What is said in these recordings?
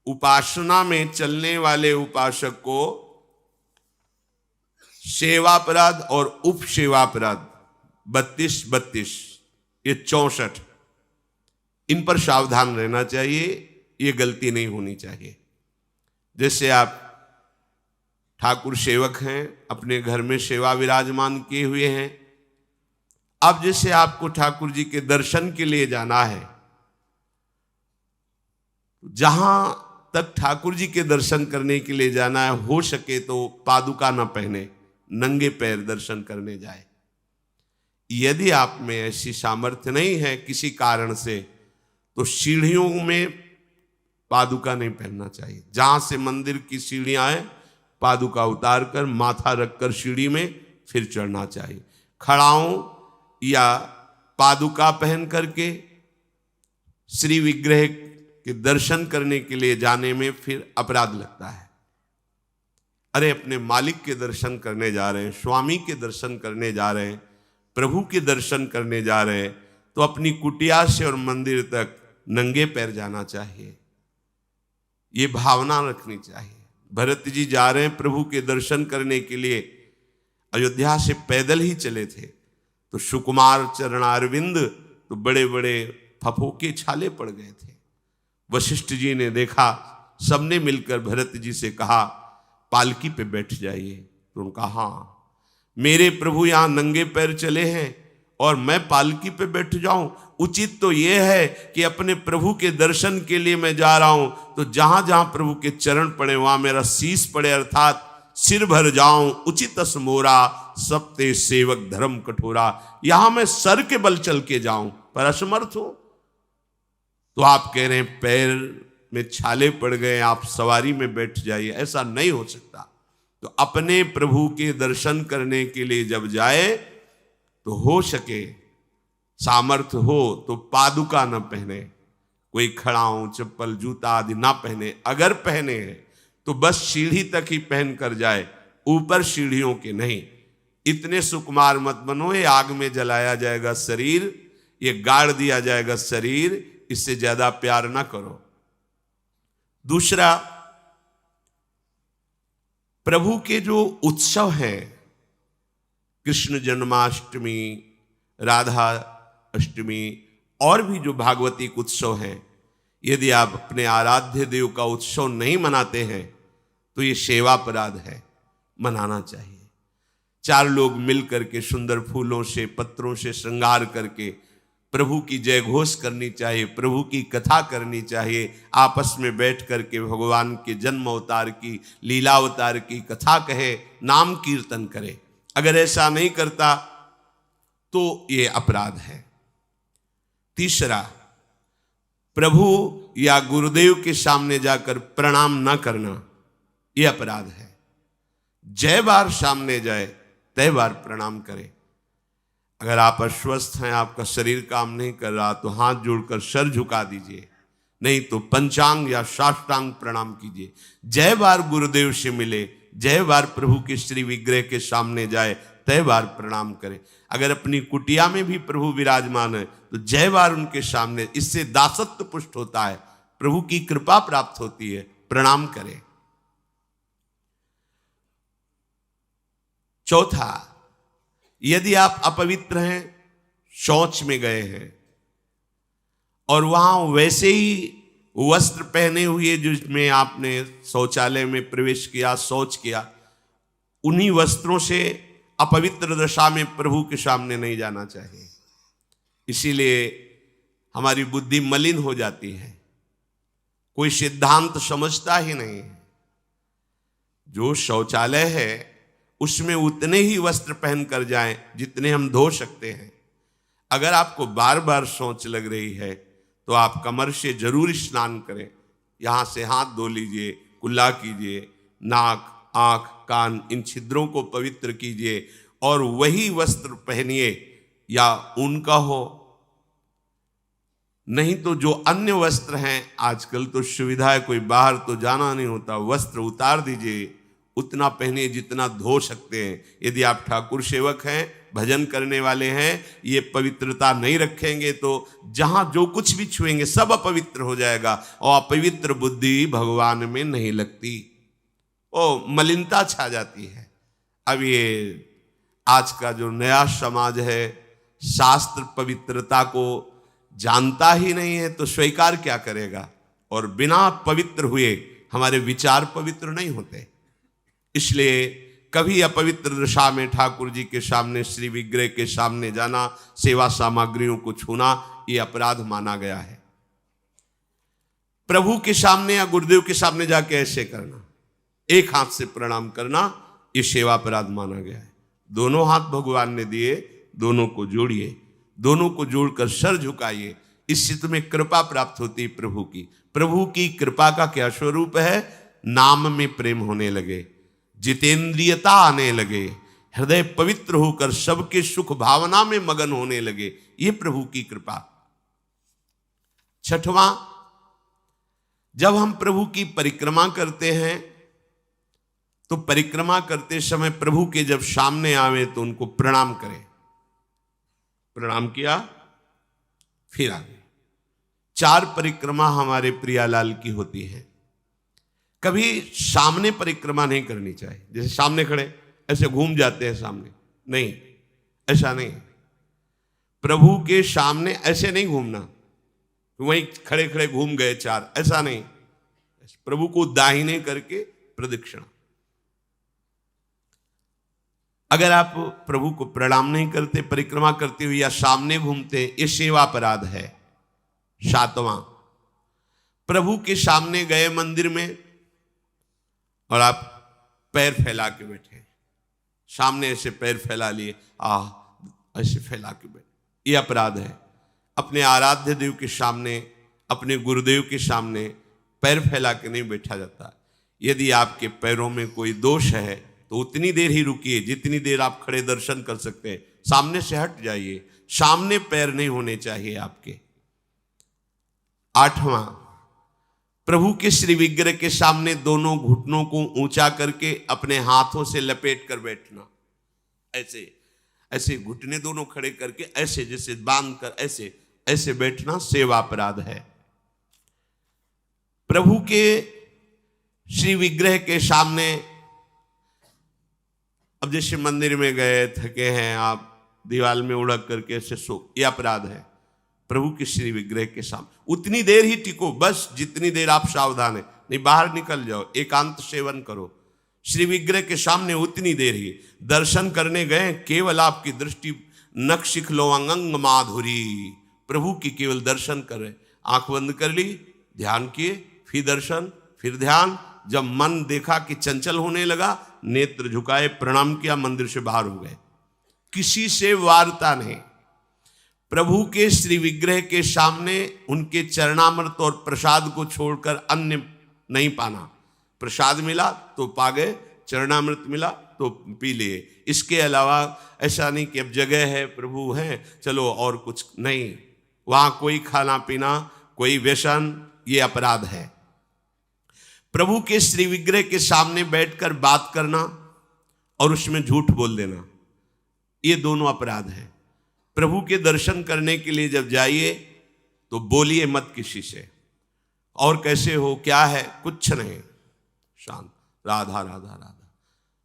उपासना में चलने वाले उपासक को सेवापराध और उप सेवापराध 32 ये 64 इन पर सावधान रहना चाहिए। ये गलती नहीं होनी चाहिए। जैसे आप ठाकुर सेवक हैं, अपने घर में सेवा विराजमान किए हुए हैं। अब जैसे आपको ठाकुर जी के दर्शन के लिए जाना है, जहां तक ठाकुर जी के दर्शन करने के लिए जाना है, हो सके तो पादुका न पहने, नंगे पैर दर्शन करने जाए। यदि आप में ऐसी सामर्थ्य नहीं है किसी कारण से, तो सीढ़ियों में पादुका नहीं पहनना चाहिए। जहां से मंदिर की सीढ़ियां हैं, पादुका उतार कर माथा रखकर सीढ़ी में फिर चढ़ना चाहिए। खड़ाओं या पादुका पहन करके श्री विग्रह के दर्शन करने के लिए जाने में फिर अपराध लगता है। अरे अपने मालिक के दर्शन करने जा रहे हैं, स्वामी के दर्शन करने जा रहे हैं, प्रभु के दर्शन करने जा रहे हैं, तो अपनी कुटिया से और मंदिर तक नंगे पैर जाना चाहिए। ये भावना रखनी चाहिए। भरत जी जा रहे हैं प्रभु के दर्शन करने के लिए, अयोध्या से पैदल ही चले थे, तो सुकुमार चरणारविंद तो बड़े बड़े फफोके छाले पड़ गए थे। वशिष्ठ जी ने देखा, सबने मिलकर भरत जी से कहा पालकी पे बैठ जाइए। तो उनका हाँ, मेरे प्रभु यहाँ नंगे पैर चले हैं और मैं पालकी पे बैठ जाऊं? उचित तो यह है कि अपने प्रभु के दर्शन के लिए मैं जा रहा हूं, तो जहां जहां प्रभु के चरण पड़े वहां मेरा शीश पड़े, अर्थात सिर भर जाऊं। उचित मोरा सप्ते सेवक धर्म कठोरा, यहां मैं सर के बल चल के जाऊं, पर असमर्थ हूं। तो आप कह रहे हैं पैर में छाले पड़ गए, आप सवारी में बैठ जाइए। ऐसा नहीं हो सकता। तो अपने प्रभु के दर्शन करने के लिए जब जाए, तो हो सके सामर्थ्य हो तो पादुका न पहने, कोई खड़ाऊं चप्पल जूता आदि ना पहने। अगर पहने हैं तो बस सीढ़ी तक ही पहन कर जाए, ऊपर सीढ़ियों के नहीं। इतने सुकुमार मत बनो, ये आग में जलाया जाएगा शरीर, ये गाड़ दिया जाएगा शरीर, इससे ज्यादा प्यार ना करो। दूसरा, प्रभु के जो उत्सव हैं, कृष्ण जन्माष्टमी, राधा अष्टमी और भी जो भागवतिक उत्सव हैं, यदि आप अपने आराध्य देव का उत्सव नहीं मनाते हैं तो ये सेवापराध है, मनाना चाहिए। 4 लोग मिल करके सुंदर फूलों से पत्रों से श्रृंगार करके प्रभु की जय घोष करनी चाहिए, प्रभु की कथा करनी चाहिए। आपस में बैठ करके भगवान के जन्म अवतार की, लीला अवतार की कथा कहे, नाम कीर्तन करे। अगर ऐसा नहीं करता तो ये अपराध है। तीसरा, प्रभु या गुरुदेव के सामने जाकर प्रणाम न करना, यह अपराध है। जय बार सामने जाए तय बार प्रणाम करे। अगर आप अस्वस्थ हैं, आपका शरीर काम नहीं कर रहा, तो हाथ जोड़कर सर झुका दीजिए, नहीं तो पंचांग या साष्टांग प्रणाम कीजिए। जय बार गुरुदेव से मिले, जय बार प्रभु के श्री विग्रह के सामने जाए, तय बार प्रणाम करें। अगर अपनी कुटिया में भी प्रभु विराजमान है तो जय बार उनके सामने, इससे दासत्व पुष्ट होता है, प्रभु की कृपा प्राप्त होती है, प्रणाम करें। चौथा, यदि आप अपवित्र हैं, शौच में गए हैं और वहां वैसे ही वस्त्र पहने हुए जिसमें आपने शौचालय में प्रवेश किया, शौच किया, उन्हीं वस्त्रों से अपवित्र दशा में प्रभु के सामने नहीं जाना चाहिए। इसीलिए हमारी बुद्धि मलिन हो जाती है, कोई सिद्धांत समझता ही नहीं है। जो शौचालय है उसमें उतने ही वस्त्र पहन कर जाएं जितने हम धो सकते हैं। अगर आपको बार बार शौच लग रही है तो आप कमर से जरूर स्नान करें, यहाँ से हाथ धो लीजिए, कुल्ला कीजिए, नाक आंख कान इन छिद्रों को पवित्र कीजिए और वही वस्त्र पहनिए, या उनका हो, नहीं तो जो अन्य वस्त्र हैं, आजकल तो सुविधा है, कोई बाहर तो जाना नहीं होता, वस्त्र उतार दीजिए, उतना पहनिए जितना धो सकते हैं। यदि आप ठाकुर सेवक हैं भजन करने वाले हैं, ये पवित्रता नहीं रखेंगे तो जहां जो कुछ भी छुएंगे सब अपवित्र हो जाएगा, और अपवित्र बुद्धि भगवान में नहीं लगती, ओ मलिनता छा जाती है। अब ये आज का जो नया समाज है, शास्त्र पवित्रता को जानता ही नहीं है तो स्वीकार क्या करेगा, और बिना पवित्र हुए हमारे विचार पवित्र नहीं होते। इसलिए कभी अपवित्र दशा में ठाकुर जी के सामने, श्री विग्रह के सामने जाना, सेवा सामग्रियों को छूना, ये अपराध माना गया है। प्रभु के सामने या गुरुदेव के सामने जाके ऐसे करना, एक हाथ से प्रणाम करना, ये सेवा अपराध माना गया है। दोनों हाथ भगवान ने दिए, दोनों को जोड़िए, दोनों को जोड़कर सर झुकाइए, इससे तुम्हें कृपा प्राप्त होती है प्रभु की। प्रभु की कृपा का क्या स्वरूप है? नाम में प्रेम होने लगे, जितेंद्रियता आने लगे, हृदय पवित्र होकर सबके सुख भावना में मगन होने लगे, ये प्रभु की कृपा। छठवां, जब हम प्रभु की परिक्रमा करते हैं तो परिक्रमा करते समय प्रभु के जब सामने आवे तो उनको प्रणाम करें। प्रणाम किया, फिर आगे। 4 परिक्रमा हमारे प्रियालाल की होती है। कभी सामने परिक्रमा नहीं करनी चाहिए, जैसे सामने खड़े ऐसे घूम जाते हैं सामने, नहीं, ऐसा नहीं। प्रभु के सामने ऐसे नहीं घूमना, वहीं खड़े खड़े घूम गए 4, ऐसा नहीं। प्रभु को दाहिने करके प्रदक्षिणा। अगर आप प्रभु को प्रणाम नहीं करते, परिक्रमा करते हुए या सामने घूमते, ये सेवा अपराध है। 7वां, प्रभु के सामने गए मंदिर में और आप पैर फैला के बैठे, सामने ऐसे पैर फैला लिए, ऐसे फैला के बैठे, ये अपराध है। अपने आराध्य देव के सामने, अपने गुरुदेव के सामने पैर फैला के नहीं बैठा जाता। यदि आपके पैरों में कोई दोष है तो उतनी देर ही रुकिए जितनी देर आप खड़े दर्शन कर सकते हैं, सामने से हट जाइए, सामने पैर नहीं होने चाहिए आपके। 8वां, प्रभु के श्री विग्रह के सामने दोनों घुटनों को ऊंचा करके अपने हाथों से लपेट कर बैठना, ऐसे ऐसे घुटने दोनों खड़े करके ऐसे जैसे बांध कर ऐसे ऐसे बैठना सेवा अपराध है। प्रभु के श्री विग्रह के सामने, अब जैसे मंदिर में गए, थके हैं आप, दीवार में उड़क करके ऐसे सो, ये अपराध है। प्रभु के श्री विग्रह के सामने उतनी देर ही टिको, बस जितनी देर आप सावधान है, नहीं बाहर निकल जाओ, एकांत सेवन करो। श्री विग्रह के सामने उतनी देर ही दर्शन करने गए, केवल आपकी दृष्टि नक्शिख लो अंग माधुरी, प्रभु की केवल दर्शन कर रहे, आंख बंद कर ली, ध्यान किए, फिर दर्शन, फिर ध्यान। जब मन देखा कि चंचल होने लगा, नेत्र झुकाए, प्रणाम किया, मंदिर से बाहर हो गए, किसी से वार्ता नहीं। प्रभु के श्री विग्रह के सामने उनके चरणामृत और प्रसाद को छोड़कर अन्य नहीं पाना। प्रसाद मिला तो पा गए, चरणामृत मिला तो पी लिए, इसके अलावा ऐसा नहीं कि अब जगह है, प्रभु हैं, चलो और कुछ नहीं। वहां कोई खाना पीना, कोई व्यसन, ये अपराध है। प्रभु के श्री विग्रह के सामने बैठकर बात करना और उसमें झूठ बोल देना, ये दोनों अपराध हैं। प्रभु के दर्शन करने के लिए जब जाइए तो बोलिए मत किसी से, और कैसे हो, क्या है, कुछ नहीं, शांत, राधा राधा राधा।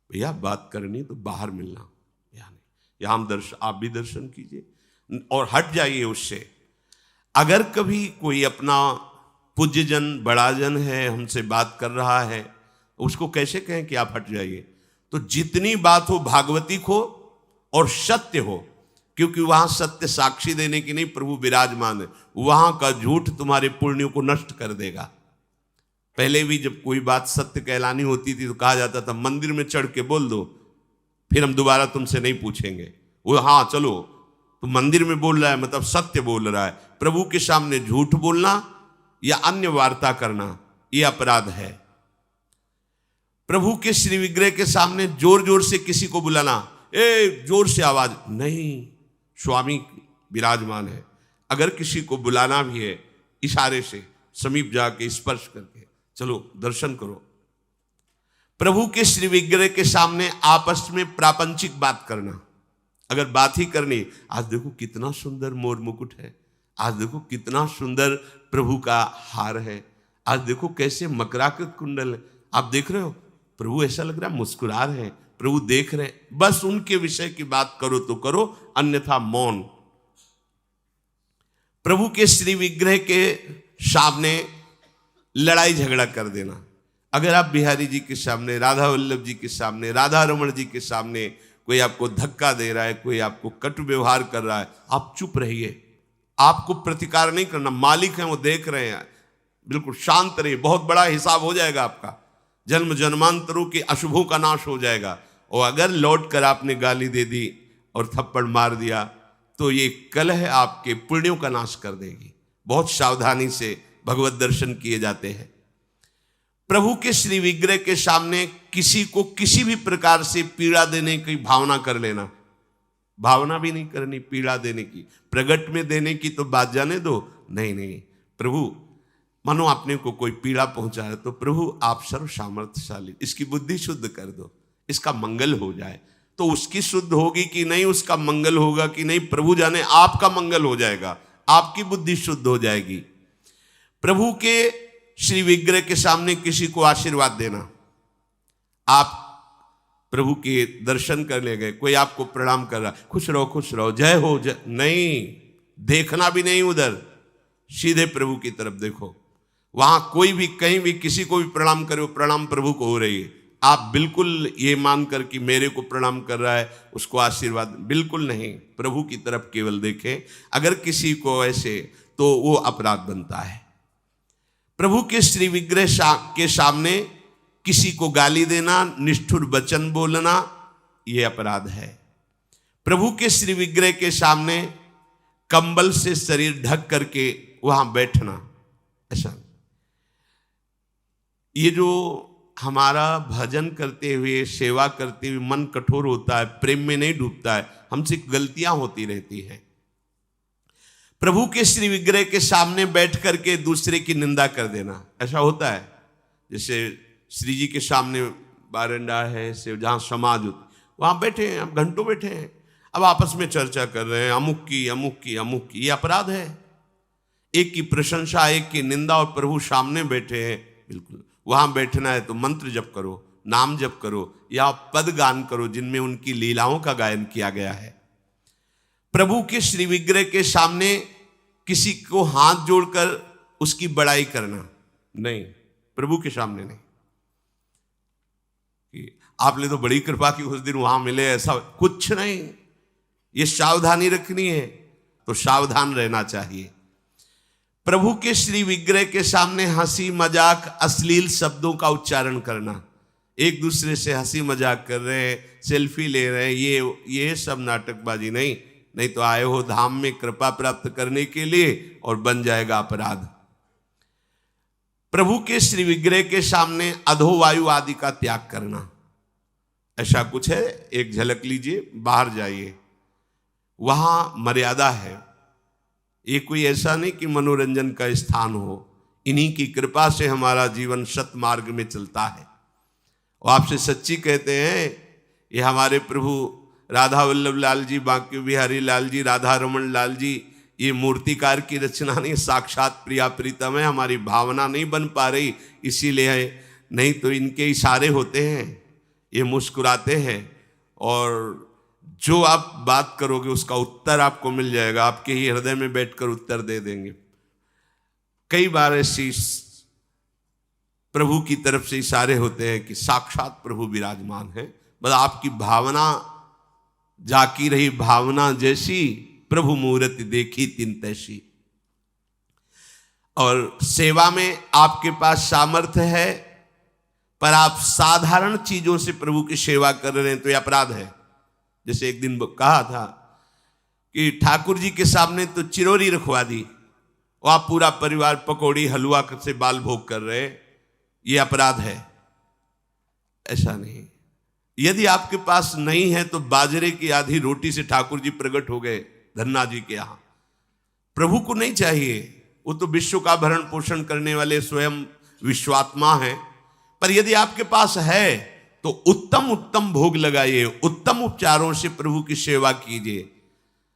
भैया बात करनी तो बाहर मिलना, यहाँ नहीं, यहाँ हम दर्शन, आप भी दर्शन कीजिए और हट जाइए उससे। अगर कभी कोई अपना पूज्यजन, बड़ा जन है, हमसे बात कर रहा है, उसको कैसे कहें कि आप हट जाइए? तो जितनी बात हो भागवतिक हो और सत्य हो, क्योंकि वहां सत्य साक्षी देने की नहीं, प्रभु विराजमान है, वहां का झूठ तुम्हारे पुण्यों को नष्ट कर देगा। पहले भी जब कोई बात सत्य कहलानी होती थी तो कहा जाता था मंदिर में चढ़ के बोल दो, फिर हम दोबारा तुमसे नहीं पूछेंगे। वो हाँ चलो, तो मंदिर में बोल रहा है मतलब सत्य बोल रहा है। प्रभु के सामने झूठ बोलना या अन्य वार्ता करना, ये अपराध है। प्रभु के श्री विग्रह के सामने जोर जोर से किसी को बुलाना, ए जोर से आवाज नहीं, स्वामी विराजमान है। अगर किसी को बुलाना भी है, इशारे से समीप जाके स्पर्श करके चलो दर्शन करो। प्रभु के श्री विग्रह के सामने आपस में प्रापंचिक बात करना, अगर बात ही करनी, आज देखो कितना सुंदर मोर मुकुट है, आज देखो कितना सुंदर प्रभु का हार है, आज देखो कैसे मकराकृत कुंडल है, आप देख रहे हो, प्रभु ऐसा लग रहा है मुस्कुरा रहे हैं, प्रभु देख रहे हैं। बस उनके विषय की बात करो तो करो, अन्यथा मौन। प्रभु के श्री विग्रह के सामने लड़ाई झगड़ा कर देना। अगर आप बिहारी जी के सामने, राधा वल्लभ जी के सामने, राधा रमण जी के सामने कोई आपको धक्का दे रहा है, कोई आपको कटु व्यवहार कर रहा है, आप चुप रहिए, आपको प्रतिकार नहीं करना। मालिक हैं, वो देख रहे हैं, बिल्कुल शांत रहिए, बहुत बड़ा हिसाब हो जाएगा आपका, जन्म जन्मांतरों के अशुभों का नाश हो जाएगा। और अगर लौट कर आपने गाली दे दी और थप्पड़ मार दिया तो ये कलह आपके पुण्यों का नाश कर देगी। बहुत सावधानी से भगवत दर्शन किए जाते हैं। प्रभु के श्री विग्रह के सामने किसी को किसी भी प्रकार से पीड़ा देने की भावना कर लेना, भावना भी नहीं करनी पीड़ा देने की, प्रगट में देने की तो बात जाने दो। नहीं नहीं, प्रभु मानो आपने को कोई पीड़ा पहुंचा है तो प्रभु आप सर्व सामर्थ्यशाली, इसकी बुद्धि शुद्ध कर दो, इसका मंगल हो जाए। तो उसकी शुद्ध होगी कि नहीं, उसका मंगल होगा कि नहीं, प्रभु जाने, आपका मंगल हो जाएगा, आपकी बुद्धि शुद्ध हो जाएगी। प्रभु के श्री विग्रह के सामने किसी को आशीर्वाद देना। आप प्रभु के दर्शन करने गए, कोई आपको प्रणाम कर रहा, खुश रहो जय हो जय, नहीं, देखना भी नहीं उधर, सीधे प्रभु की तरफ देखो। वहां कोई भी कहीं भी किसी को भी प्रणाम करे, प्रणाम प्रभु को हो रही है, आप बिल्कुल ये मानकर कि मेरे को प्रणाम कर रहा है उसको आशीर्वाद, बिल्कुल नहीं, प्रभु की तरफ केवल देखें। अगर किसी को ऐसे तो वो अपराध बनता है। प्रभु के श्री विग्रह के सामने किसी को गाली देना, निष्ठुर वचन बोलना, यह अपराध है। प्रभु के श्री विग्रह के सामने कंबल से शरीर ढक करके वहां बैठना, ऐसा। ये जो हमारा भजन करते हुए, सेवा करते हुए मन कठोर होता है, प्रेम में नहीं डूबता है, हमसे गलतियां होती रहती हैं। प्रभु के श्री विग्रह के सामने बैठ करके दूसरे की निंदा कर देना, ऐसा होता है। जैसे श्री जी के सामने बारंडा है, से जहाँ समाज होती, वहाँ बैठे हैं, अब घंटों बैठे हैं, अब आपस में चर्चा कर रहे हैं, अमुक की, ये अपराध है। एक की प्रशंसा, एक की निंदा, और प्रभु सामने बैठे हैं। बिल्कुल वहाँ बैठना है तो मंत्र जप करो, नाम जप करो, या पद गान करो जिनमें उनकी लीलाओं का गायन किया गया है। प्रभु के श्री विग्रह के सामने किसी को हाथ जोड़कर उसकी बड़ाई करना नहीं, प्रभु के सामने नहीं। आपने तो बड़ी कृपा की, उस दिन वहां मिले, ऐसा कुछ नहीं। ये सावधानी रखनी है तो सावधान रहना चाहिए। प्रभु के श्री विग्रह के सामने हंसी मजाक, अश्लील शब्दों का उच्चारण करना, एक दूसरे से हंसी मजाक कर रहे हैं, सेल्फी ले रहे हैं, ये सब नाटकबाजी नहीं, नहीं तो आए हो धाम में कृपा प्राप्त करने के लिए और बन जाएगा अपराध। प्रभु के श्री विग्रह के सामने अधोवायु आदि का त्याग करना, ऐसा कुछ है, एक झलक लीजिए, बाहर जाइए, वहां मर्यादा है। ये कोई ऐसा नहीं कि मनोरंजन का स्थान हो, इन्हीं की कृपा से हमारा जीवन सतमार्ग में चलता है। और आपसे सच्ची कहते हैं, ये हमारे प्रभु राधा वल्लभ लाल जी, बांके बिहारी लाल जी, राधा रमण लाल जी, ये मूर्तिकार की रचना नहीं, साक्षात प्रिया प्रीतम है। हमारी भावना नहीं बन पा रही, इसीलिए है, नहीं तो इनके इशारे होते हैं, ये मुस्कुराते हैं, और जो आप बात करोगे उसका उत्तर आपको मिल जाएगा, आपके ही हृदय में बैठकर उत्तर दे देंगे। कई बार ऐसी प्रभु की तरफ से इशारे होते हैं कि साक्षात प्रभु विराजमान है, बस आपकी भावना जाकी रही, भावना जैसी प्रभु मूर्ति देखी तिन तैसी। और सेवा में आपके पास सामर्थ्य है, पर आप साधारण चीजों से प्रभु की सेवा कर रहे हैं तो यह अपराध है। जैसे एक दिन कहा था कि ठाकुर जी के सामने तो चिरौरी रखवा दी, और आप पूरा परिवार पकौड़ी हलवा से बाल भोग कर रहे, ये अपराध है। ऐसा नहीं। यदि आपके पास नहीं है तो बाजरे की आधी रोटी से ठाकुर जी प्रकट हो गए धन्ना जी के यहां। प्रभु को नहीं चाहिए, वो तो विश्व का भरण पोषण करने वाले स्वयं विश्वात्मा हैं। पर यदि आपके पास है तो उत्तम उत्तम भोग लगाइए, उत्तम उपचारों से प्रभु की सेवा कीजिए।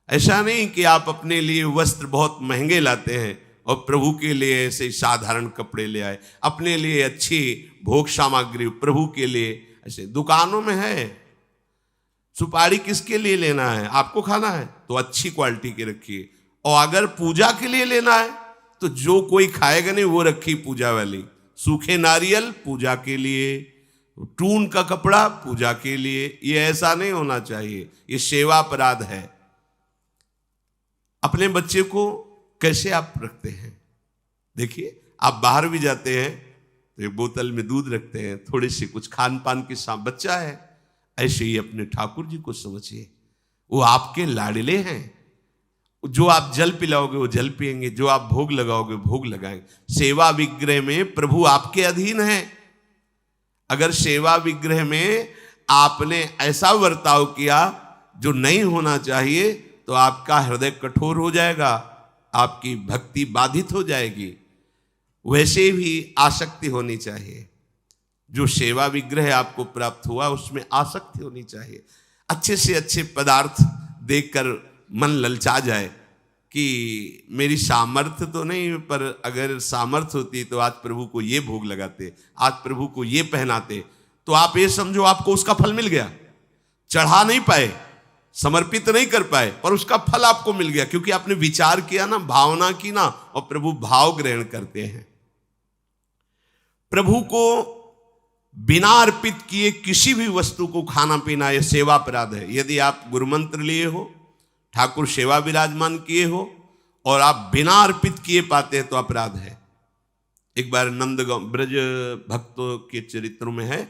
ऐसा नहीं कि आप अपने लिए वस्त्र बहुत महंगे लाते हैं और प्रभु के लिए ऐसे साधारण कपड़े ले आए, अपने लिए अच्छी भोग सामग्री प्रभु के लिए। ऐसे दुकानों में है, सुपारी किसके लिए लेना है? आपको खाना है तो अच्छी क्वालिटी की रखिए, और अगर पूजा के लिए लेना है तो जो कोई खाएगा नहीं वो रखी पूजा वाली। सूखे नारियल पूजा के लिए, टून का कपड़ा पूजा के लिए। ये ऐसा नहीं होना चाहिए, ये सेवा अपराध है। अपने बच्चे को कैसे आप रखते हैं? देखिए, आप बाहर भी जाते हैं तो एक बोतल में दूध रखते हैं, थोड़े से कुछ खान पान के साथ, बच्चा है। ऐसे ही अपने ठाकुर जी को समझिए, वो आपके लाडले हैं। जो आप जल पिलाओगे वो जल पिएंगे, जो आप भोग लगाओगे भोग लगाएंगे। सेवा विग्रह में प्रभु आपके अधीन है। अगर सेवा विग्रह में आपने ऐसा बर्ताव किया जो नहीं होना चाहिए तो आपका हृदय कठोर हो जाएगा, आपकी भक्ति बाधित हो जाएगी। वैसे भी आसक्ति होनी चाहिए। जो सेवा विग्रह आपको प्राप्त हुआ उसमें आसक्ति होनी चाहिए। अच्छे से अच्छे पदार्थ देखकर मन ललचा जाए कि मेरी सामर्थ्य तो नहीं, पर अगर सामर्थ्य होती तो आज प्रभु को ये भोग लगाते, आज प्रभु को ये पहनाते, तो आप ये समझो आपको उसका फल मिल गया। चढ़ा नहीं पाए, समर्पित नहीं कर पाए, पर उसका फल आपको मिल गया, क्योंकि आपने विचार किया ना, भावना की ना, और प्रभु भाव ग्रहण करते हैं। प्रभु को बिना अर्पित किए किसी भी वस्तु को खाना पीना यह सेवा अपराध है। यदि आप गुरुमंत्र लिए हो, ठाकुर सेवा विराजमान किए हो और आप बिना अर्पित किए पाते हैं तो अपराध है। एक बार नंदगांव ब्रज भक्तों के चरित्रों में है,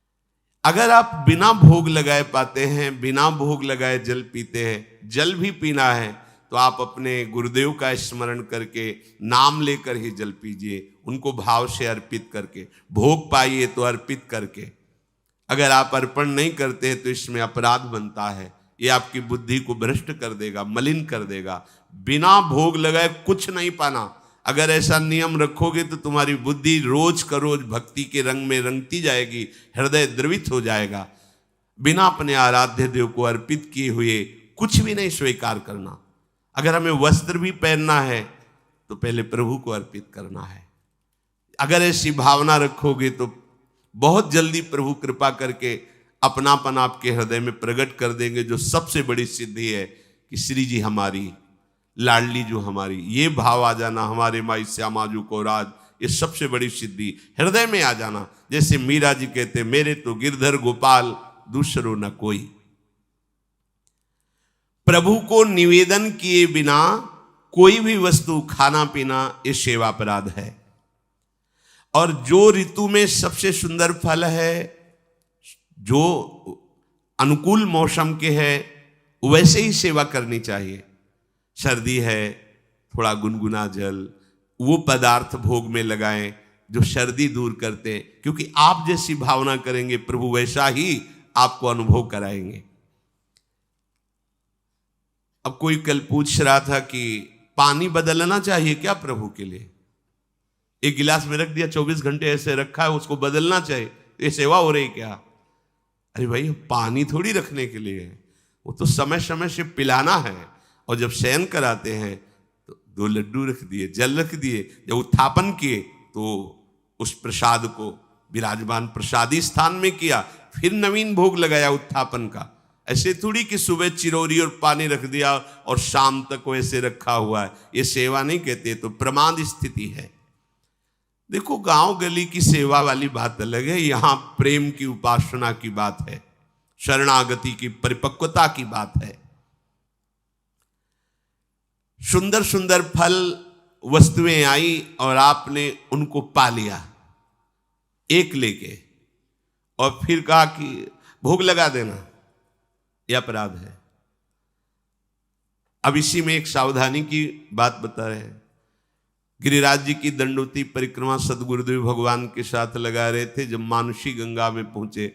अगर आप बिना भोग लगाए पाते हैं, बिना भोग लगाए जल पीते हैं, जल भी पीना है तो आप अपने गुरुदेव का स्मरण करके नाम लेकर ही जल पीजिए, उनको भाव से अर्पित करके। भोग पाइए तो अर्पित करके। अगर आप अर्पण नहीं करते तो इसमें अपराध बनता है। ये आपकी बुद्धि को भ्रष्ट कर देगा, मलिन कर देगा। बिना भोग लगाए कुछ नहीं पाना। अगर ऐसा नियम रखोगे तो तुम्हारी बुद्धि रोज का रोज भक्ति के रंग में रंगती जाएगी, हृदय द्रवित हो जाएगा। बिना अपने आराध्य देव को अर्पित किए हुए कुछ भी नहीं स्वीकार करना। अगर हमें वस्त्र भी पहनना है तो पहले प्रभु को अर्पित करना है। अगर ऐसी भावना रखोगे तो बहुत जल्दी प्रभु कृपा करके अपनापन आपके हृदय में प्रकट कर देंगे। जो सबसे बड़ी सिद्धि है कि श्री जी हमारी, लाडली जो हमारी, ये भाव आ जाना, हमारे माई श्यामाजू को राज, ये सबसे बड़ी सिद्धि हृदय में आ जाना। जैसे मीरा जी कहते, मेरे तो गिरधर गोपाल दूसरो न कोई। प्रभु को निवेदन किए बिना कोई भी वस्तु खाना पीना ये सेवा अपराध है। और जो ऋतु में सबसे सुंदर फल है, जो अनुकूल मौसम के है, वैसे ही सेवा करनी चाहिए। सर्दी है, थोड़ा गुनगुना जल, वो पदार्थ भोग में लगाएं जो सर्दी दूर करते हैं, क्योंकि आप जैसी भावना करेंगे प्रभु वैसा ही आपको अनुभव कराएंगे। अब कोई कल पूछ रहा था कि पानी बदलना चाहिए क्या प्रभु के लिए? एक गिलास में रख दिया, 24 घंटे ऐसे रखा है, उसको बदलना चाहिए, तो ये सेवा हो रही क्या? अरे भाई, पानी थोड़ी रखने के लिए है, वो तो समय समय से पिलाना है। और जब शयन कराते हैं तो 2 लड्डू रख दिए, जल रख दिए। जब उत्थापन किए तो उस प्रसाद को विराजमान प्रसादी स्थान में किया, फिर नवीन भोग लगाया उत्थापन का। ऐसे थोड़ी कि सुबह चिरौरी और पानी रख दिया और शाम तक वैसे रखा हुआ है, ये सेवा नहीं कहते, तो प्रमाद स्थिति है। देखो, गांव गली की सेवा वाली बात अलग है, यहां प्रेम की उपासना की बात है, शरणागति की परिपक्वता की बात है। सुंदर सुंदर फल वस्तुएं आई और आपने उनको पा लिया एक लेके, और फिर कहा कि भोग लगा देना, यह अपराध है। अब इसी में एक सावधानी की बात बता रहे हैं। गिरिराज जी की दंडोती परिक्रमा सदगुरुदेव भगवान के साथ लगा रहे थे। जब मानुषी गंगा में पहुंचे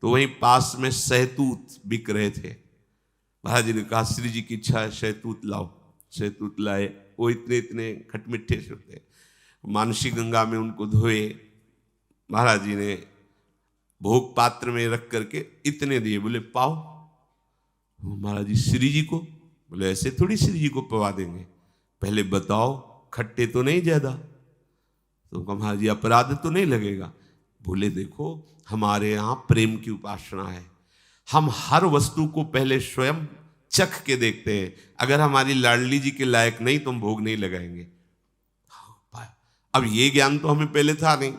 तो वहीं पास में सहतूत बिक रहे थे। महाराज जी ने कहा, श्री जी की इच्छा है, सहतूत लाओ। सहतूत लाए, वो इतने इतने खटमिठे से होते। मानुषी गंगा में उनको धोए। महाराज जी ने भोग पात्र में रख करके इतने दिए, बोले पाओ। महाराज जी श्री जी को, बोले ऐसे थोड़ी श्री जी को पवा देंगे, पहले बताओ खट्टे तो नहीं ज्यादा। तो महाराज जी अपराध तो नहीं लगेगा। बोले देखो हमारे यहाँ प्रेम की उपासना है, हम हर वस्तु को पहले स्वयं चख के देखते हैं, अगर हमारी लाडली जी के लायक नहीं तो हम भोग नहीं लगाएंगे। अब ये ज्ञान तो हमें पहले था नहीं,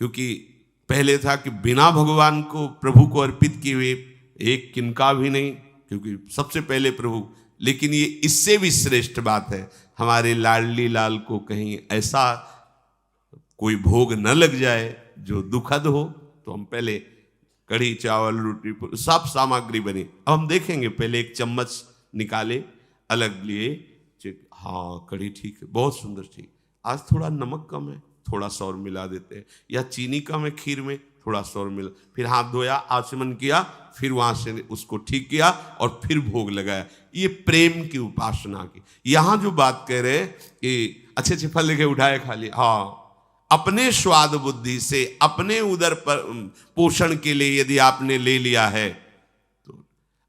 क्योंकि पहले था कि बिना भगवान को प्रभु को अर्पित किए हुए एक किनका भी नहीं, क्योंकि सबसे पहले प्रभु। लेकिन ये इससे भी श्रेष्ठ बात है, हमारे लाडली लाल को कहीं ऐसा कोई भोग न लग जाए जो दुखद हो, तो हम पहले कढ़ी चावल रोटी सब सामग्री बनी। अब हम देखेंगे, पहले एक चम्मच निकाले, अलग लिए, हाँ कढ़ी ठीक है, बहुत सुंदर, ठीक, आज थोड़ा नमक कम है, थोड़ा सा और मिला देते हैं, या चीनी कम है खीर में, थोड़ा सा और मिला, फिर हाथ धोया, आचमन किया, फिर वहां से उसको ठीक किया और फिर भोग लगाया। ये प्रेम की उपासना की। यहां जो बात कह रहे कि अच्छे अच्छे फल लेके उठाए खा लिए, हाँ अपने स्वाद बुद्धि से अपने उदर पर पोषण के लिए यदि आपने ले लिया है, तो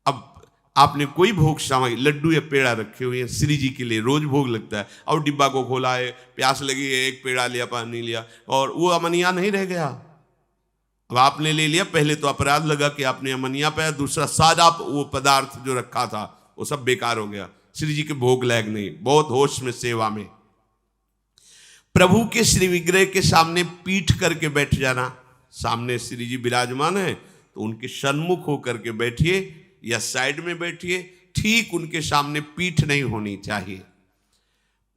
अब आपने कोई भोग सामग्री, लड्डू या पेड़ा रखे हुए हैं श्री जी के लिए, रोज भोग लगता है, और डिब्बा को खोला है, प्यास लगी है, एक पेड़ा लिया, पानी लिया, और वो अमनिया नहीं रह गया। अब आपने ले लिया, पहले तो अपराध लगा कि आपने अमनिया पाया, दूसरा सारा वो पदार्थ जो रखा था वो सब बेकार हो गया, श्री जी के भोग लायक नहीं। बहुत होश में सेवा में प्रभु के श्री विग्रह के सामने पीठ करके बैठ जाना। सामने श्री जी विराजमान है तो उनके सन्मुख होकर के बैठिए या साइड में बैठिए, ठीक उनके सामने पीठ नहीं होनी चाहिए।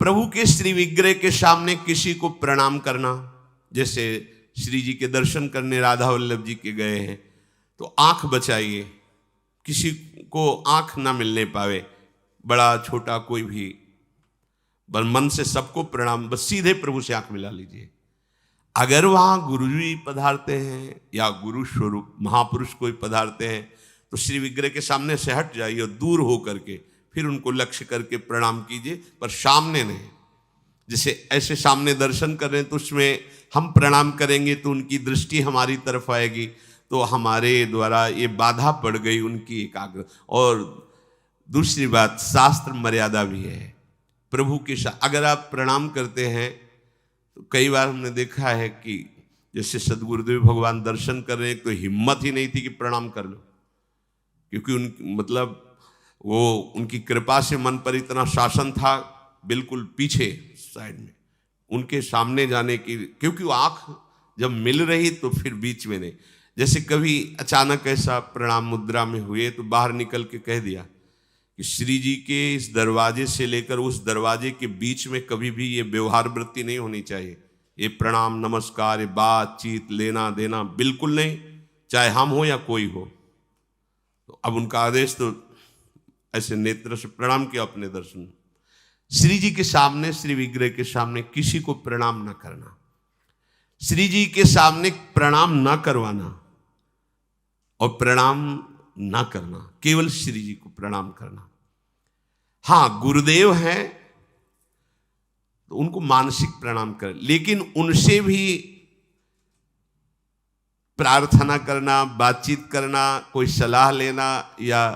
प्रभु के श्री विग्रह के सामने किसी को प्रणाम करना, जैसे श्री जी के दर्शन करने राधा वल्लभ जी के गए हैं तो आंख बचाइए, किसी को आंख ना मिलने पावे, बड़ा छोटा कोई भी, बस मन से सबको प्रणाम, बस सीधे प्रभु से आंख मिला लीजिए। अगर वहां गुरु जी पधारते हैं या गुरु स्वरूप महापुरुष कोई पधारते हैं तो श्री विग्रह के सामने से हट जाइए और दूर हो करके फिर उनको लक्ष्य करके प्रणाम कीजिए, पर सामने नहीं। जैसे ऐसे सामने दर्शन कर रहे हैं तो उसमें हम प्रणाम करेंगे तो उनकी दृष्टि हमारी तरफ आएगी, तो हमारे द्वारा ये बाधा पड़ गई उनकी एकाग्र। और दूसरी बात, शास्त्र मर्यादा भी है प्रभु के साथ। अगर आप प्रणाम करते हैं तो कई बार हमने देखा है कि जैसे सदगुरुदेव भगवान दर्शन कर रहे हैं तो हिम्मत ही नहीं थी कि प्रणाम कर लो, क्योंकि उन मतलब वो उनकी कृपा से मन पर इतना शासन था, बिल्कुल पीछे साइड में उनके सामने जाने की, क्योंकि वो आंख जब मिल रही तो फिर बीच में नहीं। जैसे कभी अचानक ऐसा प्रणाम मुद्रा में हुए तो बाहर निकल के कह दिया कि श्री जी के इस दरवाजे से लेकर उस दरवाजे के बीच में कभी भी ये व्यवहार वृत्ति नहीं होनी चाहिए, ये प्रणाम नमस्कार, ये बातचीत लेना देना बिल्कुल नहीं, चाहे हम हो या कोई हो। तो अब उनका आदेश, तो ऐसे नेत्र से प्रणाम किया अपने दर्शन। श्री जी के सामने, श्री विग्रह के सामने किसी को प्रणाम ना करना, श्री जी के सामने प्रणाम ना करवाना और प्रणाम ना करना, केवल श्री जी को प्रणाम करना। हाँ गुरुदेव हैं तो उनको मानसिक प्रणाम कर, लेकिन उनसे भी प्रार्थना करना, बातचीत करना, कोई सलाह लेना या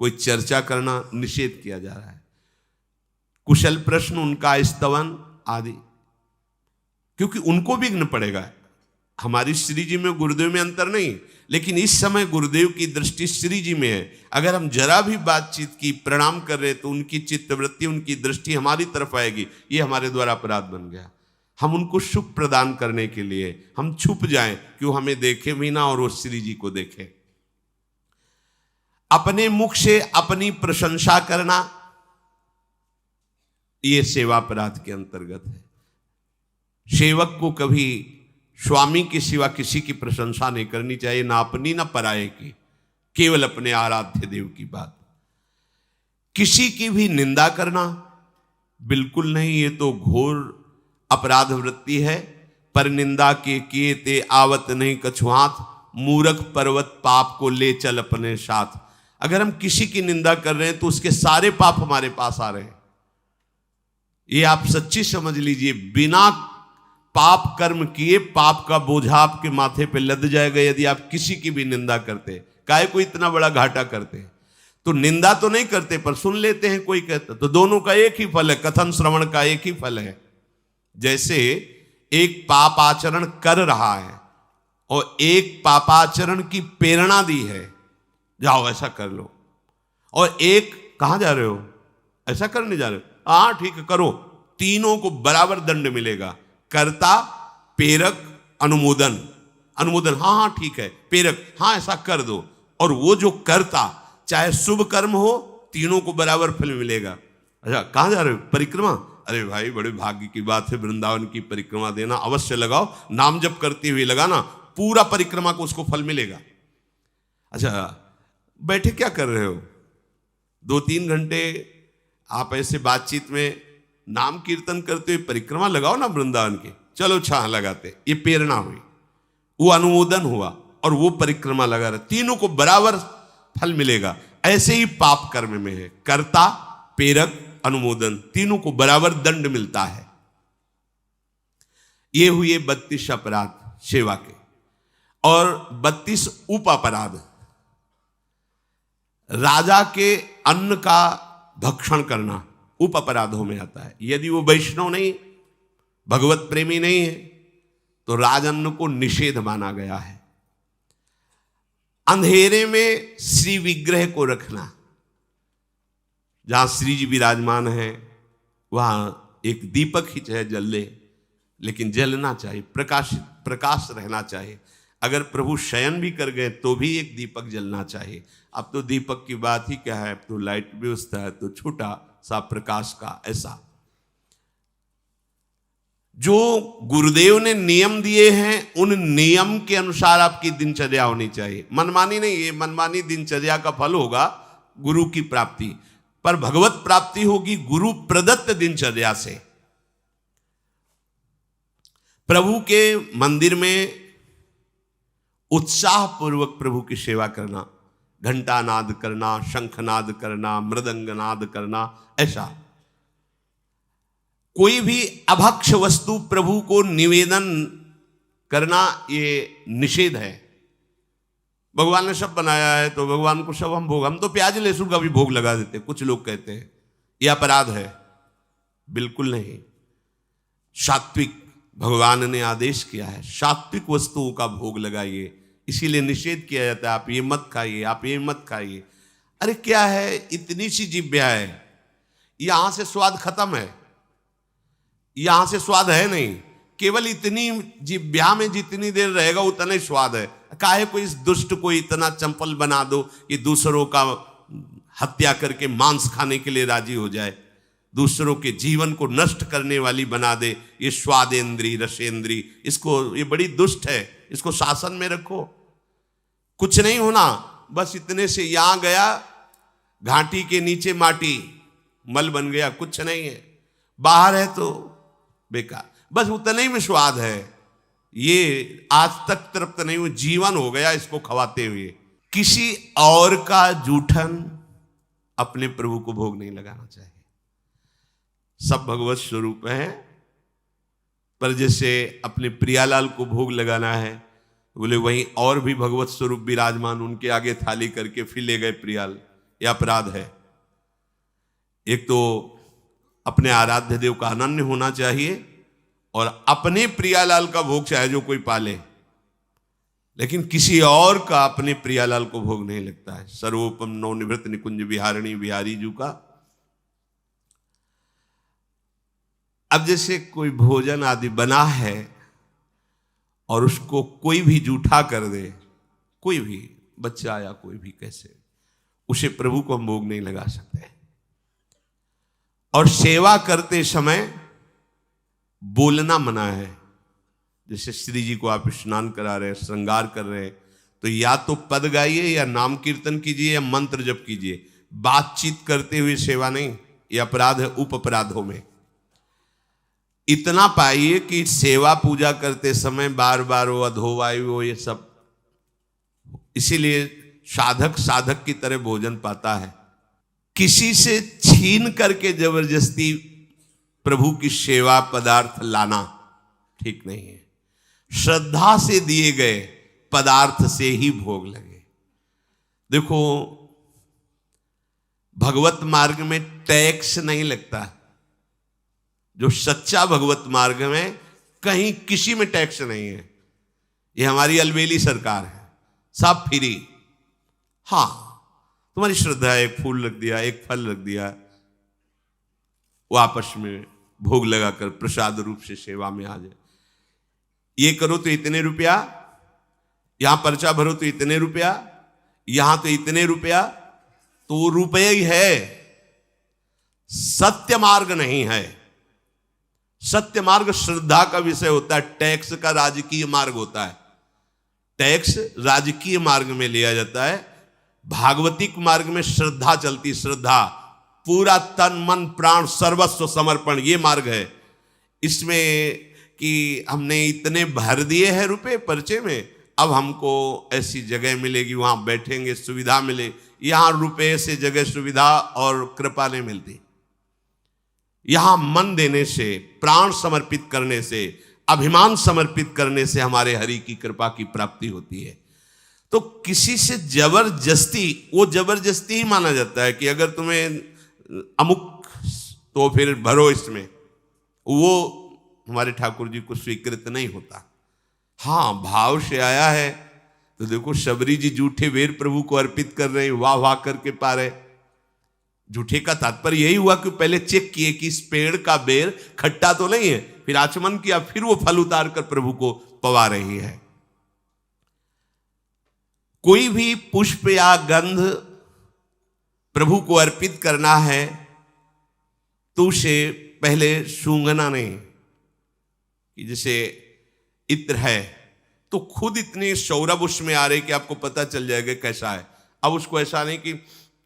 कोई चर्चा करना निषेध किया जा रहा है। कुशल प्रश्न, उनका स्तवन आदि, क्योंकि उनको विघ्न पड़ेगा। हमारी श्री जी में गुरुदेव में अंतर नहीं, लेकिन इस समय गुरुदेव की दृष्टि श्री जी में है। अगर हम जरा भी बातचीत की, प्रणाम कर रहे तो उनकी चित्तवृत्ति, उनकी दृष्टि हमारी तरफ आएगी, ये हमारे द्वारा अपराध बन गया। हम उनको सुख प्रदान करने के लिए हम छुप जाएं कि वो हमें देखे भी ना और वो श्री जी को देखे। अपने मुख से अपनी प्रशंसा करना ये सेवा अपराध के अंतर्गत है। सेवक को कभी स्वामी के सिवा किसी की प्रशंसा नहीं करनी चाहिए, ना अपनी ना पराये की, केवल अपने आराध्य देव की बात। किसी की भी निंदा करना बिल्कुल नहीं, ये तो घोर अपराध वृत्ति है। पर निंदा के किए ते आवत नहीं कछुआत, मूर्ख पर्वत पाप को ले चल अपने साथ। अगर हम किसी की निंदा कर रहे हैं तो उसके सारे पाप हमारे पास आ रहे हैं, ये आप सच्ची समझ लीजिए। बिना पाप कर्म किए, पाप का बोझा आपके माथे पे लद जाएगा यदि आप किसी की भी निंदा करते। काहे को इतना बड़ा घाटा करते हैं? तो निंदा तो नहीं करते पर सुन लेते हैं, कोई कहता तो दोनों का एक ही फल है, कथन श्रवण का एक ही फल है। जैसे एक पाप आचरण कर रहा है और एक पापाचरण की प्रेरणा दी है, जाओ ऐसा कर लो, और एक कहां जा रहे हो, ऐसा करने जा रहे हो, हाँ ठीक है करो, तीनों को बराबर दंड मिलेगा। कर्ता, प्रेरक, अनुमोदन। अनुमोदन हाँ हाँ ठीक है, प्रेरक हाँ ऐसा कर दो, और वो जो कर्ता चाहे शुभ कर्म हो, तीनों को बराबर फल मिलेगा। अच्छा कहां जा रहे हो, परिक्रमा, अरे भाई बड़े भाग्य की बात है, वृंदावन की परिक्रमा देना, अवश्य लगाओ, नाम जप करते हुए लगाना, पूरा परिक्रमा को उसको फल मिलेगा। अच्छा बैठे क्या कर रहे हो, 2-3 घंटे आप ऐसे बातचीत में नाम कीर्तन करते हुए परिक्रमा लगाओ ना वृंदावन के, चलो छाह लगाते, ये प्रेरणा हुई, वो अनुमोदन हुआ और वो परिक्रमा लगा रहे, तीनों को बराबर फल मिलेगा। ऐसे ही पाप कर्म में है, कर्ता, प्रेरक, अनुमोदन, तीनों को बराबर दंड मिलता है। ये हुए 32 अपराध सेवा के, और 32 उप अपराध। राजा के अन्न का भक्षण करना उप अपराधों में आता है। यदि वो वैष्णव नहीं, भगवत प्रेमी नहीं है, तो राजअन्न को निषेध माना गया है। अंधेरे में श्री विग्रह को रखना, जहां श्री जी विराजमान है वहां एक दीपक ही चाहे जल ले, लेकिन जलना चाहिए, प्रकाश रहना चाहिए। अगर प्रभु शयन भी कर गए तो भी एक दीपक जलना चाहिए। अब तो दीपक की बात ही क्या है, अब तो लाइट व्यवस्था है, तो छोटा सा प्रकाश का ऐसा। जो गुरुदेव ने नियम दिए हैं उन नियम के अनुसार आपकी दिनचर्या होनी चाहिए। मनमानी नहीं, ये मनमानी दिनचर्या का फल होगा गुरु की प्राप्ति, पर भगवत प्राप्ति होगी गुरु प्रदत्त दिनचर्या से। प्रभु के मंदिर में उत्साह पूर्वक प्रभु की सेवा करना, घंटा नाद करना, शंखनाद करना, मृदंग नाद करना, ऐसा कोई भी अभक्ष वस्तु प्रभु को निवेदन करना ये निषेध है। भगवान ने सब बनाया है तो भगवान को सब हम भोग, हम तो प्याज लहसुन का भी भोग लगा देते, कुछ लोग कहते हैं ये अपराध है। बिल्कुल नहीं, सात्विक भगवान ने आदेश किया है, सात्विक वस्तुओं का भोग लगाइए, इसीलिए निषेध किया जाता है, आप ये मत खाइए, आप ये मत खाइए। अरे क्या है, इतनी सी जिह्वा है, यहां से स्वाद खत्म है, यहां से स्वाद है नहीं, केवल इतनी जिह्वा में जितनी देर रहेगा उतना ही स्वाद है। काहे को इस दुष्ट को इतना चंपल बना दो कि दूसरों का हत्या करके मांस खाने के लिए राजी हो जाए, दूसरों के जीवन को नष्ट करने वाली बना दे। ये स्वादेंद्री, रसेंद्री, इसको, ये बड़ी दुष्ट है, इसको शासन में रखो। कुछ नहीं होना, बस इतने से यहां गया, घाटी के नीचे माटी मल बन गया, कुछ नहीं है, बाहर है तो बेकार, बस उतने ही में स्वाद है। ये आज तक तृप्त नहीं हुआ, जीवन हो गया इसको खवाते हुए। किसी और का जूठन अपने प्रभु को भोग नहीं लगाना चाहिए। सब भगवत स्वरूप है, पर जैसे अपने प्रियालाल को भोग लगाना है, बोले वहीं और भी भगवत स्वरूप विराजमान, उनके आगे थाली करके फिर ले गए प्रियाल, यह अपराध है। एक तो अपने आराध्य देव का अनन्य होना चाहिए, और अपने प्रियालाल का भोग चाहे जो कोई पाले, लेकिन किसी और का अपने प्रियालाल को भोग नहीं लगता है। सर्वोपम नवनिवृत्त निकुंज विहारिणी बिहारी जी का। अब जैसे कोई भोजन आदि बना है और उसको कोई भी जूठा कर दे, कोई भी बच्चा या कोई भी, कैसे उसे प्रभु को हम भोग नहीं लगा सकते। और सेवा करते समय बोलना मना है। जैसे श्री जी को आप स्नान करा रहे हैं, श्रृंगार कर रहे हैं, तो या तो पद गाइए या नाम कीर्तन कीजिए या मंत्र जप कीजिए। बातचीत करते हुए सेवा नहीं, ये अपराध है उप अपराधों में। इतना पाइए कि सेवा पूजा करते समय बार बार वो अधोवायु हो, ये सब, इसीलिए साधक की तरह भोजन पाता है। किसी से छीन करके जबरदस्ती प्रभु की सेवा पदार्थ लाना ठीक नहीं है। श्रद्धा से दिए गए पदार्थ से ही भोग लगे। देखो, भगवत मार्ग में टैक्स नहीं लगता। जो सच्चा भगवत मार्ग में कहीं किसी में टैक्स नहीं है। ये हमारी अलबेली सरकार है, सब फ्री। हाँ, तुम्हारी श्रद्धा है, एक फूल रख दिया, एक फल रख दिया, वो आपस में भोग लगाकर प्रसाद रूप से सेवा में आ जाए। ये करो तो इतने रुपया, यहां पर्चा भरो तो इतने रुपया, यहां तो इतने रुपया, तो वो रुपये ही है, सत्य मार्ग नहीं है। सत्य मार्ग श्रद्धा का विषय होता है, टैक्स का राजकीय मार्ग होता है। टैक्स राजकीय मार्ग में लिया जाता है, भागवतिक मार्ग में श्रद्धा चलती। श्रद्धा पूरा तन मन प्राण सर्वस्व समर्पण, ये मार्ग है। इसमें कि हमने इतने भर दिए हैं रुपए पर्चे में, अब हमको ऐसी जगह मिलेगी, वहां बैठेंगे, सुविधा मिले। यहां रुपए से जगह सुविधा और कृपा नहीं मिलती। यहां मन देने से, प्राण समर्पित करने से, अभिमान समर्पित करने से हमारे हरि की कृपा की प्राप्ति होती है। तो किसी से जबरदस्ती, वो जबरदस्ती ही माना जाता है कि अगर तुम्हें अमुक तो फिर भरो इसमें, वो हमारे ठाकुर जी को स्वीकृत नहीं होता। हाँ, भाव से आया है तो देखो, शबरी जी जूठे बेर प्रभु को अर्पित कर रहे हैं, वाह वाह करके पा रहे। जूठे का तात्पर्य यही हुआ कि पहले चेक किए कि इस पेड़ का बेर खट्टा तो नहीं है, फिर आचमन किया, फिर वो फल उतार कर प्रभु को पवा रही है। कोई भी पुष्प या गंध प्रभु को अर्पित करना है तो उसे पहले सूंघना नहीं। कि जैसे इत्र है तो खुद इतने सौरभ उसमें आ रहे कि आपको पता चल जाएगा कैसा है। अब उसको ऐसा नहीं कि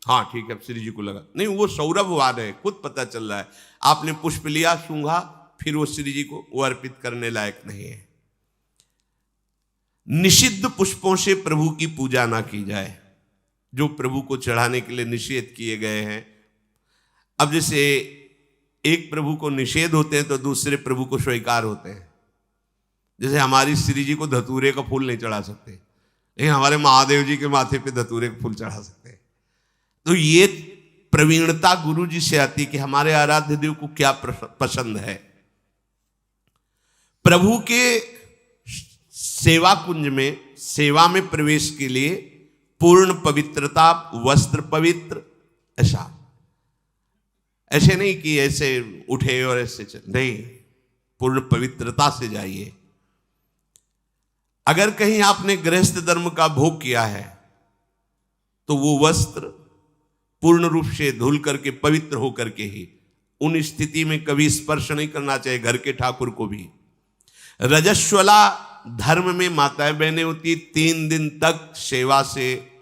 हाँ ठीक है श्री जी को लगा, नहीं, वो सौरभ आ रहे, खुद पता चल रहा है। आपने पुष्प लिया, सूंघा, फिर वो श्री जी को वो अर्पित करने लायक नहीं है। निषिद्ध पुष्पों से प्रभु की पूजा ना की जाए, जो प्रभु को चढ़ाने के लिए निषेध किए गए हैं। अब जैसे एक प्रभु को निषेध होते हैं तो दूसरे प्रभु को स्वीकार होते हैं। जैसे हमारी श्री जी को धतूरे का फूल नहीं चढ़ा सकते, लेकिन हमारे महादेव जी के माथे पे धतूरे का फूल चढ़ा सकते हैं। तो ये प्रवीणता गुरु जी से आती है कि हमारे आराध्य देव को क्या पसंद है। प्रभु के सेवा कुंज में, सेवा में प्रवेश के लिए पूर्ण पवित्रता, वस्त्र पवित्र, ऐसे नहीं कि ऐसे उठे और ऐसे चल, नहीं, पूर्ण पवित्रता से जाइए। अगर कहीं आपने गृहस्थ धर्म का भोग किया है तो वो वस्त्र पूर्ण रूप से धुल करके पवित्र होकर के ही, उन स्थिति में कभी स्पर्श नहीं करना चाहिए घर के ठाकुर को भी। रजस्वला धर्म में माताएं बहनें होती, 3 दिन तक सेवा से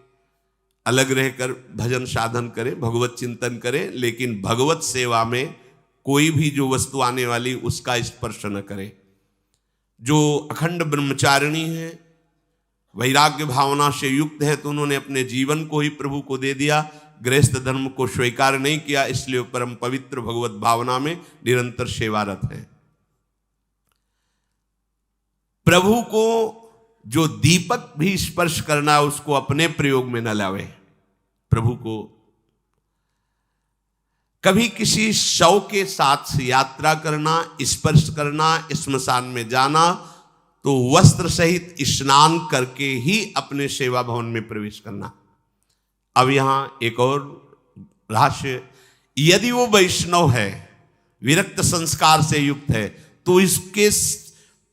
अलग रहकर भजन साधन करें, भगवत चिंतन करें, लेकिन भगवत सेवा में कोई भी जो वस्तु आने वाली उसका स्पर्श न करें। जो अखंड ब्रह्मचारिणी है, वैराग्य भावना से युक्त है, तो उन्होंने अपने जीवन को ही प्रभु को दे दिया, गृहस्थ धर्म को स्वीकार नहीं किया, इसलिए परम पवित्र भगवत भावना में निरंतर सेवारत है। प्रभु को जो दीपक भी स्पर्श करना है उसको अपने प्रयोग में न लावे। प्रभु को कभी किसी शव के साथ यात्रा करना, स्पर्श करना, श्मशान में जाना, तो वस्त्र सहित स्नान करके ही अपने सेवा भवन में प्रवेश करना। अब यहां एक और रहस्य, यदि वो वैष्णव है, विरक्त संस्कार से युक्त है, तो इसके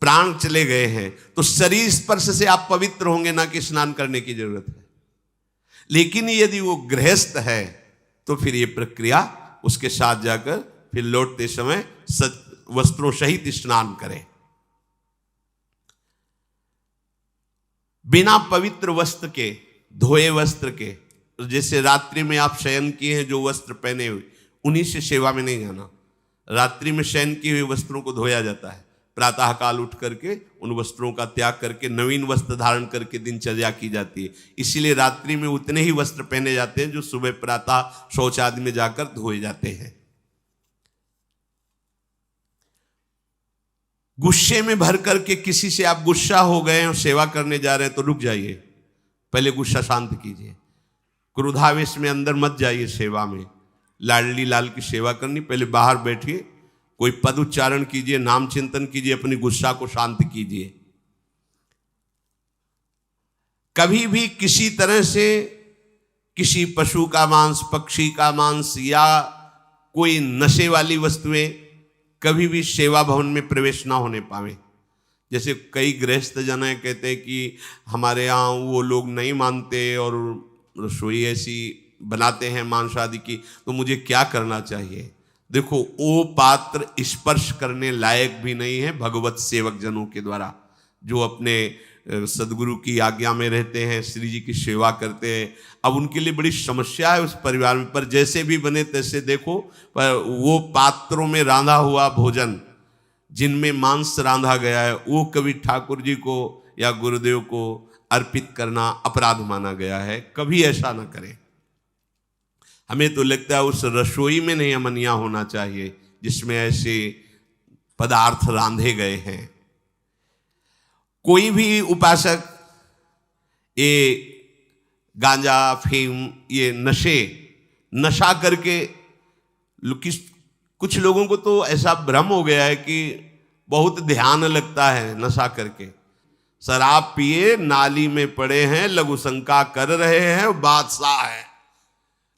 प्राण चले गए हैं, तो शरीर स्पर्श से आप पवित्र होंगे, ना कि स्नान करने की जरूरत है। लेकिन यदि वो गृहस्थ है तो फिर ये प्रक्रिया उसके साथ जाकर फिर लौटते समय वस्त्रों सहित स्नान करें। बिना पवित्र वस्त्र के, धोए वस्त्र के, जैसे रात्रि में आप शयन किए हैं, जो वस्त्र पहने हुए, उन्हीं से सेवा में नहीं जाना। रात्रि में शयन किए हुए वस्त्रों को धोया जाता है, प्रातः काल उठ करके उन वस्त्रों का त्याग करके नवीन वस्त्र धारण करके दिनचर्या की जाती है। इसीलिए रात्रि में उतने ही वस्त्र पहने जाते हैं जो सुबह प्रातः शौच आदि में जाकर धोए जाते हैं। गुस्से में भर करके किसी से आप गुस्सा हो गए और सेवा करने जा रहे हैं तो रुक जाइए, पहले गुस्सा शांत कीजिए। क्रोधावेश में अंदर मत जाइए सेवा में। लाडली लाल की सेवा करनी, पहले बाहर बैठिए, कोई पद उच्चारण कीजिए, नाम चिंतन कीजिए, अपनी गुस्सा को शांत कीजिए। कभी भी किसी तरह से किसी पशु का मांस, पक्षी का मांस या कोई नशे वाली वस्तुएं कभी भी सेवा भवन में प्रवेश ना होने पावे। जैसे कई गृहस्थ जन है कहते हैं कि हमारे यहाँ वो लोग नहीं मानते और रसोई ऐसी बनाते हैं मांस आदि की, तो मुझे क्या करना चाहिए? देखो, वो पात्र स्पर्श करने लायक भी नहीं है भगवत सेवक जनों के द्वारा, जो अपने सदगुरु की आज्ञा में रहते हैं, श्री जी की सेवा करते हैं। अब उनके लिए बड़ी समस्या है उस परिवार में, पर जैसे भी बने तैसे देखो, पर वो पात्रों में रांधा हुआ भोजन, जिनमें मांस रांधा गया है, वो कभी ठाकुर जी को या गुरुदेव को अर्पित करना अपराध माना गया है। कभी ऐसा ना करें। हमें तो लगता है उस रसोई में नहीं अमनिया होना चाहिए जिसमें ऐसे पदार्थ रांधे गए हैं। कोई भी उपासक ये गांजा, अफीम, ये नशा करके, कुछ लोगों को तो ऐसा भ्रम हो गया है कि बहुत ध्यान लगता है नशा करके। शराब पिए नाली में पड़े हैं, लघु शंका कर रहे हैं, बादशाह है।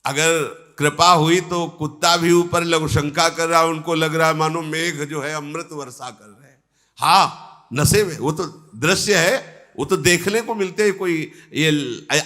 अगर कृपा हुई तो कुत्ता भी ऊपर लघु शंका कर रहा है, उनको लग रहा है मानो मेघ जो है अमृत वर्षा कर रहे हैं। हाँ, नशे में वो तो दृश्य है, वो तो देखने को मिलते हैं, कोई ये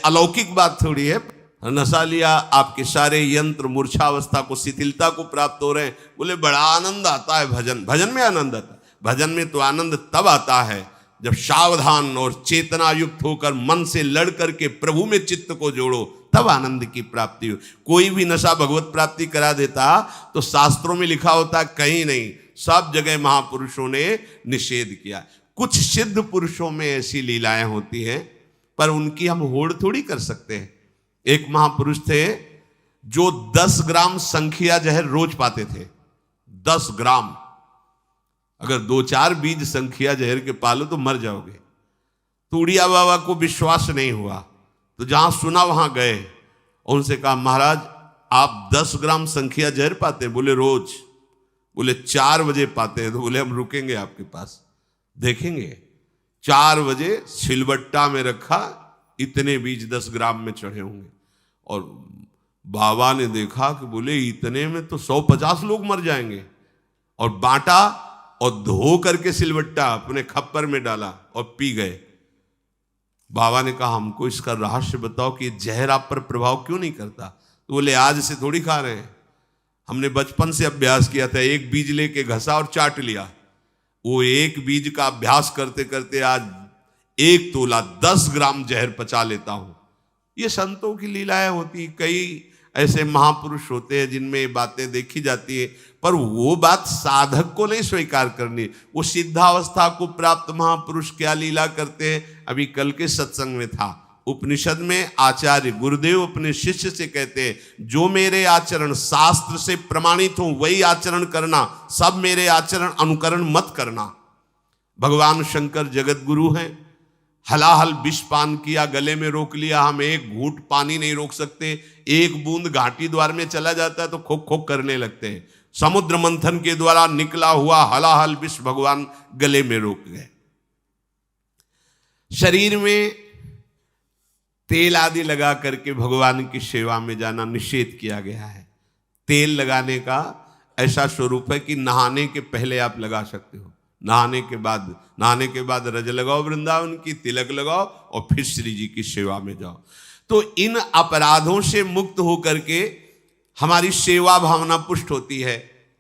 अलौकिक बात थोड़ी है। नशा लिया, आपके सारे यंत्र मूर्छावस्था को, शिथिलता को प्राप्त हो रहे हैं। बोले बड़ा आनंद आता है भजन में आनंद आता है। भजन में तो आनंद तब आता है जब सावधान और चेतना युक्त होकर मन से लड़ करके प्रभु में चित्त को जोड़ो, तब आनंद की प्राप्ति हो। कोई भी नशा भगवत प्राप्ति करा देता तो शास्त्रों में लिखा होता, कहीं नहीं, सब जगह महापुरुषों ने निषेध किया। कुछ सिद्ध पुरुषों में ऐसी लीलाएं होती हैं, पर उनकी हम होड़ थोड़ी कर सकते हैं। एक महापुरुष थे जो 10 ग्राम संखिया जहर रोज पाते थे। 10 ग्राम, अगर 2-4 बीज संखिया जहर के पालो तो मर जाओगे। तो उड़िया बाबा को विश्वास नहीं हुआ, तो जहां सुना वहां गए, उनसे कहा महाराज आप 10 ग्राम संखिया जहर पाते हैं? बोले रोज। बोले 4 बजे पाते हैं? तो बोले हम रुकेंगे आपके पास, देखेंगे। 4 बजे सिलबट्टा में रखा, इतने बीज 10 ग्राम में चढ़े होंगे। और बाबा ने देखा कि बोले इतने में तो 150 लोग मर जाएंगे। और बांटा और धो करके सिलबट्टा अपने खप्पर में डाला और पी गए। बाबा ने कहा हमको इसका रहस्य बताओ कि जहर आप पर प्रभाव क्यों नहीं करता? तो बोले आज से थोड़ी खा रहे हैं, हमने बचपन से अभ्यास किया था, एक बीज लेके घसा और चाट लिया। वो एक बीज का अभ्यास करते करते आज 1 तोला 10 ग्राम जहर पचा लेता हूं। ये संतों की लीलाएं होती। कई ऐसे महापुरुष होते हैं जिनमें ये बातें देखी जाती है, पर वो बात साधक को नहीं स्वीकार करनी। वो सिद्धावस्था को प्राप्त महापुरुष क्या लीला करते हैं। अभी कल के सत्संग में था, उपनिषद में आचार्य गुरुदेव अपने शिष्य से कहते हैं, जो मेरे आचरण शास्त्र से प्रमाणित हो वही आचरण करना, सब मेरे आचरण अनुकरण मत करना। भगवान शंकर जगत गुरु हैं। हलाहल विष पान किया, गले में रोक लिया, हम एक घूंट पानी नहीं रोक सकते। एक बूंद घाटी द्वार में चला जाता है तो खोक खोक करने लगते हैं। समुद्र मंथन के द्वारा निकला हुआ हलाहल विष भगवान गले में रोक गए। शरीर में तेल आदि लगा करके भगवान की सेवा में जाना निषेध किया गया है। तेल लगाने का ऐसा स्वरूप है कि नहाने के पहले आप लगा सकते हो, नहाने के बाद रज लगाओ वृंदावन की, तिलक लगाओ और फिर श्री जी की सेवा में जाओ। तो इन अपराधों से मुक्त होकर के हमारी सेवा भावना पुष्ट होती है।